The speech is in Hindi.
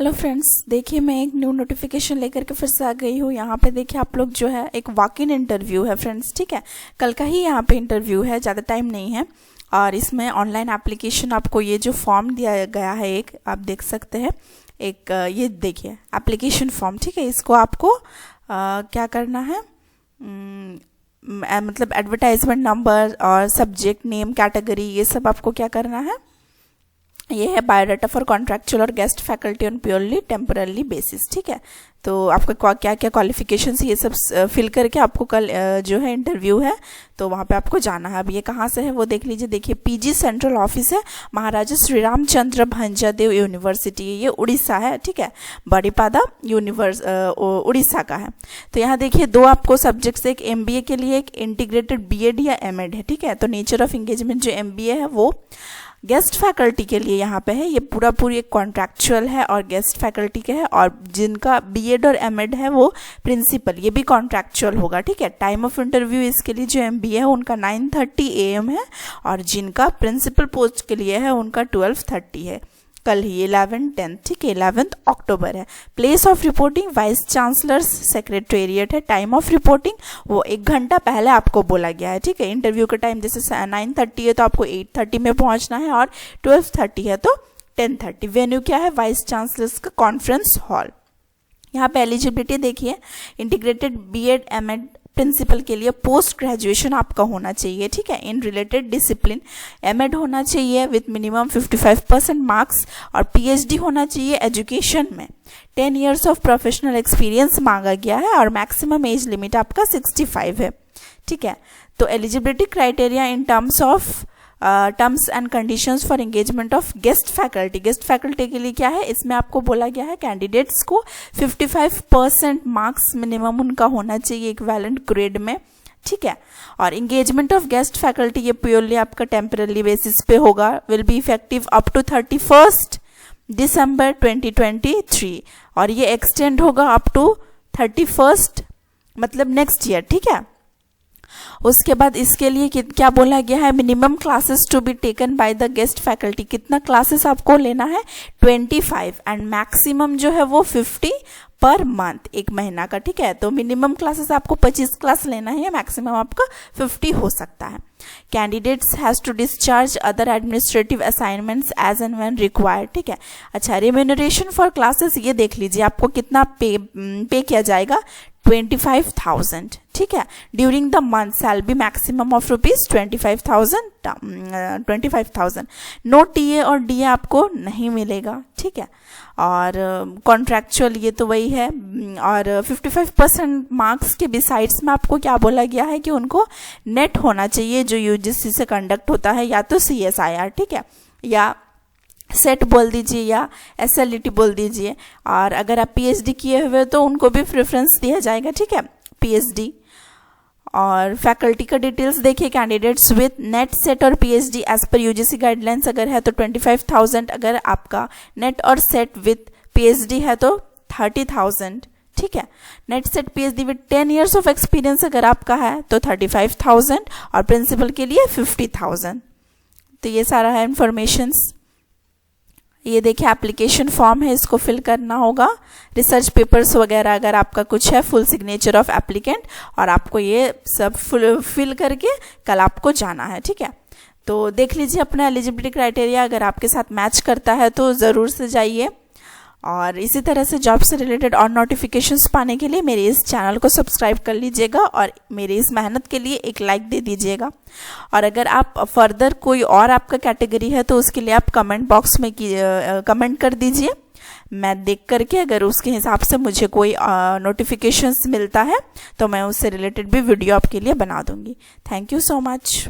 हेलो फ्रेंड्स, देखिए मैं एक न्यू नोटिफिकेशन लेकर के फिर से आ गई हूँ। यहाँ पे देखिए आप लोग जो है एक वॉक इन इंटरव्यू है फ्रेंड्स, ठीक है। कल का ही यहाँ पे इंटरव्यू है, ज़्यादा टाइम नहीं है। और इसमें ऑनलाइन एप्लीकेशन आपको ये जो फॉर्म दिया गया है एक आप देख सकते हैं, एक ये देखिए एप्लीकेशन फॉर्म, ठीक है। इसको आपको क्या करना है, मतलब एडवर्टाइजमेंट नंबर और सब्जेक्ट नेम कैटेगरी ये सब आपको क्या करना है। ये है बायोडाटा फॉर कॉन्ट्रैक्चुअल और guest faculty on purely temporary basis, ठीक है। तो आपका क्या क्या क्वालिफिकेशंस ये सब फिल करके आपको कल जो है इंटरव्यू है, तो वहाँ पे आपको जाना है। अब ये कहाँ से है वो देख लीजिए। देखिए पीजी सेंट्रल ऑफिस है, महाराजा श्री रामचंद्र भंजादेव यूनिवर्सिटी, ये उड़ीसा है, ठीक है। बड़ीपादा उड़ीसा का है। तो यहाँ देखिए दो आपको सब्जेक्ट्स, एक एमबीए के लिए एक इंटीग्रेटेड बीएड या एमएड है, ठीक है। तो नेचर ऑफ एंगेजमेंट जो एमबीए है वो गेस्ट फैकल्टी के लिए यहाँ पे है, ये पूरी एक कॉन्ट्रैक्चुअल है और गेस्ट फैकल्टी के है। और जिनका बीएड और एमएड है वो प्रिंसिपल, ये भी कॉन्ट्रैक्चुअल होगा, ठीक है। टाइम ऑफ इंटरव्यू इसके लिए जो एमबीए है उनका 9:30 AM है और जिनका प्रिंसिपल पोस्ट के लिए है उनका 12:30 है। कल ही 11-10, ठीक है, 11 अक्टूबर है। Place of reporting vice chancellor's secretariat है। टाइम ऑफ रिपोर्टिंग वो 1 घंटा पहले आपको बोला गया है, ठीक है। इंटरव्यू का टाइम जैसे 9:30 है तो आपको 8:30 में पहुंचना है और 12:30 है तो 10:30। वेन्यू क्या है, वाइस चांसलर्स का कॉन्फ्रेंस हॉल। यहाँ पे एलिजिबिलिटी देखिए, इंटीग्रेटेड बीएड एमएड प्रिंसिपल के लिए पोस्ट ग्रेजुएशन आपका होना चाहिए, ठीक है, इन रिलेटेड डिसिप्लिन। एमएड होना चाहिए विथ मिनिमम 55% मार्क्स और पीएचडी होना चाहिए एजुकेशन में। 10 years ऑफ प्रोफेशनल एक्सपीरियंस मांगा गया है और मैक्सिमम एज लिमिट आपका 65 है, ठीक है। तो eligibility criteria in terms and conditions for engagement of guest faculty. Guest faculty के लिए क्या है, इसमें आपको बोला गया है कैंडिडेट्स को 55% मार्क्स मिनिमम उनका होना चाहिए इक्विवेलेंट ग्रेड में, ठीक है। और एंगेजमेंट ऑफ गेस्ट फैकल्टी ये प्योरली आपका टेम्पररी बेसिस पे होगा, will be effective up to 31 December 2023 और ये एक्सटेंड होगा अप टू 31 मतलब नेक्स्ट ईयर, ठीक है। उसके बाद इसके लिए क्या बोला गया है, minimum classes to be taken by the guest faculty. कितना क्लासेस आपको लेना है, 25 एंड मैक्सिमम जो है वो 50 पर मंथ, एक महीना का, ठीक है। तो मिनिमम क्लासेस आपको 25 क्लास लेना है, मैक्सिमम आपका 50 हो सकता है। Candidates has to discharge other administrative assignments as and when required, ठीक है। अच्छा, रेम्यूनरेशन फॉर क्लासेस ये देख लीजिए आपको कितना पे किया जाएगा, 25,000, ठीक है। During the month salary maximum of ₹25,000। No TA और डीए आपको नहीं मिलेगा, ठीक है। और कॉन्ट्रैक्चुअल ये तो वही है। और 55% मार्क्स के बिसाइड्स में आपको क्या बोला गया है कि उनको नेट होना चाहिए जो यूजीसी से कंडक्ट होता है, या तो CSIR, ठीक है, या सेट बोल दीजिए या SLET बोल दीजिए। और अगर आप PhD किए हुए तो उनको भी प्रेफरेंस दिया जाएगा, ठीक है, PhD। और फैकल्टी का डिटेल्स देखिए, कैंडिडेट्स विद नेट सेट और PhD as per UGC guidelines अगर है तो 25,000, अगर आपका नेट और सेट विद PhD है तो 30,000, ठीक है। Net set PhD with 10 years of experience अगर आपका है तो 35,000 और प्रिंसिपल के लिए 50,000। तो ये सारा है इंफॉर्मेशंस। ये देखिए एप्लीकेशन फॉर्म है, इसको फिल करना होगा। रिसर्च पेपर्स वगैरह अगर आपका कुछ है, फुल सिग्नेचर ऑफ एप्लीकेंट, और आपको ये सब फिल करके कल आपको जाना है, ठीक है। तो देख लीजिए अपना एलिजिबिलिटी क्राइटेरिया, अगर आपके साथ मैच करता है तो ज़रूर से जाइए। और इसी तरह से जॉब से रिलेटेड और नोटिफिकेशंस पाने के लिए मेरे इस चैनल को सब्सक्राइब कर लीजिएगा और मेरी इस मेहनत के लिए एक लाइक दे दीजिएगा। और अगर आप फर्दर कोई और आपका कैटेगरी है तो उसके लिए आप कमेंट बॉक्स में कमेंट कर दीजिए, मैं देख करके अगर उसके हिसाब से मुझे कोई नोटिफिकेशंस मिलता है तो मैं उससे रिलेटेड भी वीडियो आपके लिए बना दूंगी। Thank you so much.